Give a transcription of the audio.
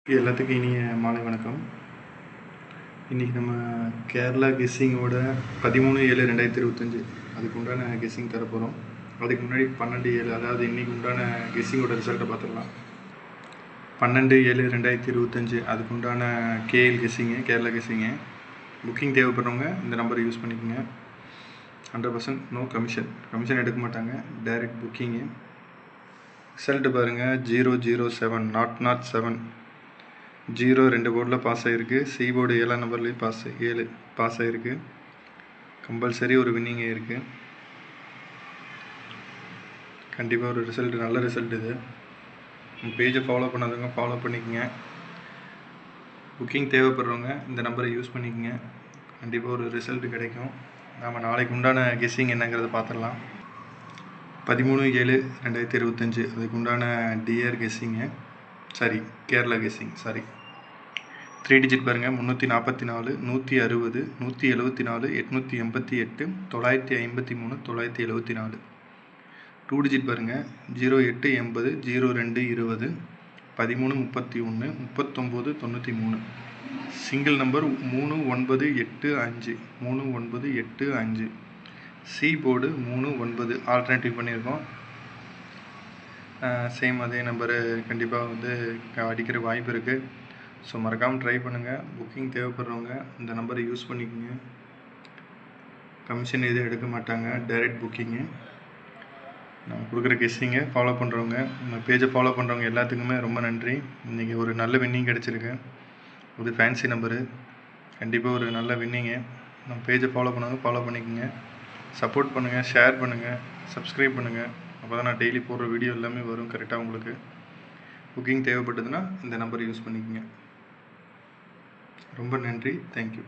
எல்லாத்துக்கும் இனிய மாலை வணக்கம். இன்றைக்கி நம்ம கேரளா கெஸ்ஸிங்கோட 13/7/2025 அதுக்கு உண்டான கெஸ்ஸிங் தர போகிறோம். அதுக்கு முன்னாடி 12/7 அதாவது இன்றைக்கி உண்டான கெஸ்ஸிங்கோட ரிசல்ட்டை பார்த்துடலாம். 12/7/2025 அதுக்கு உண்டான கேஎல் கெஸ்ஸிங்கு, கேரளா கெஸ்ஸிங்கு. புக்கிங் தேவைப்படுறவங்க இந்த நம்பரை யூஸ் பண்ணிக்கோங்க. 100% நோ கமிஷன் எடுக்க மாட்டாங்க, டைரக்ட் புக்கிங்கு. ரிசல்ட்டு பாருங்கள், 007 007 0 2 போர்டில் பாஸ் ஆகிருக்கு. சி போர்டு 7ஆம் நம்பர்லேயும் 7 பாஸ் ஆகிருக்கு. கம்பல்சரி ஒரு வின்னிங் இருக்குது. கண்டிப்பாக ஒரு ரிசல்ட், நல்ல ரிசல்ட் இது. உங்கள் பேஜை ஃபாலோ பண்ணாதவங்க ஃபாலோ பண்ணிக்கோங்க. புக்கிங் தேவைப்படுறவங்க இந்த நம்பரை யூஸ் பண்ணிக்கோங்க. கண்டிப்பாக ஒரு ரிசல்ட் கிடைக்கும். நாம் நாளைக்கு உண்டான கெஸ்ஸிங் என்னங்கிறத பார்த்துடலாம். 13/7/2025 அதுக்கு உண்டான டிஆர் கெஸ்ஸிங்கு, கேரளா கெஸ்ஸிங் 3 டிஜிட் பாருங்கள். 344 160 174 888 953 974. 2 டிஜிட் பாருங்கள். 0880 02 20 13 31 39 93. Single number 3985 3985. C board 39 alternative பண்ணியிருக்கோம். சேம் அதே நம்பரு கண்டிப்பாக அடிக்கிற வாய்ப்பு இருக்குது. ஸோ மறக்காமல் ட்ரை பண்ணுங்கள். புக்கிங் தேவைப்படுறவங்க இந்த நம்பரை யூஸ் பண்ணிக்கோங்க. கமிஷன் எதுவும் எடுக்க மாட்டாங்க, டைரக்ட் புக்கிங்கு. நம்ம கொடுக்குற கெஸ்ஸிங்கை ஃபாலோ பண்ணுறவங்க, நம்ம பேஜை ஃபாலோ பண்ணுறவங்க எல்லாத்துக்குமே ரொம்ப நன்றி. இன்றைக்கி ஒரு நல்ல வின்னிங் கிடச்சிருக்கு. இது ஃபேன்சி நம்பரு, கண்டிப்பாக ஒரு நல்ல வின்னிங்கு. நம்ம பேஜை ஃபாலோ பண்ணவங்க ஃபாலோ பண்ணிக்கோங்க. சப்போர்ட் பண்ணுங்கள், ஷேர் பண்ணுங்கள், சப்ஸ்கிரைப் பண்ணுங்கள். அப்போ தான் நான் டெய்லி போடுற வீடியோ எல்லாமே வரும் கரெக்டாக உங்களுக்கு. புக்கிங் தேவைப்பட்டதுன்னா இந்த நம்பரை யூஸ் பண்ணிக்கோங்க. ரொம்ப நன்றி. தேங்க்யூ.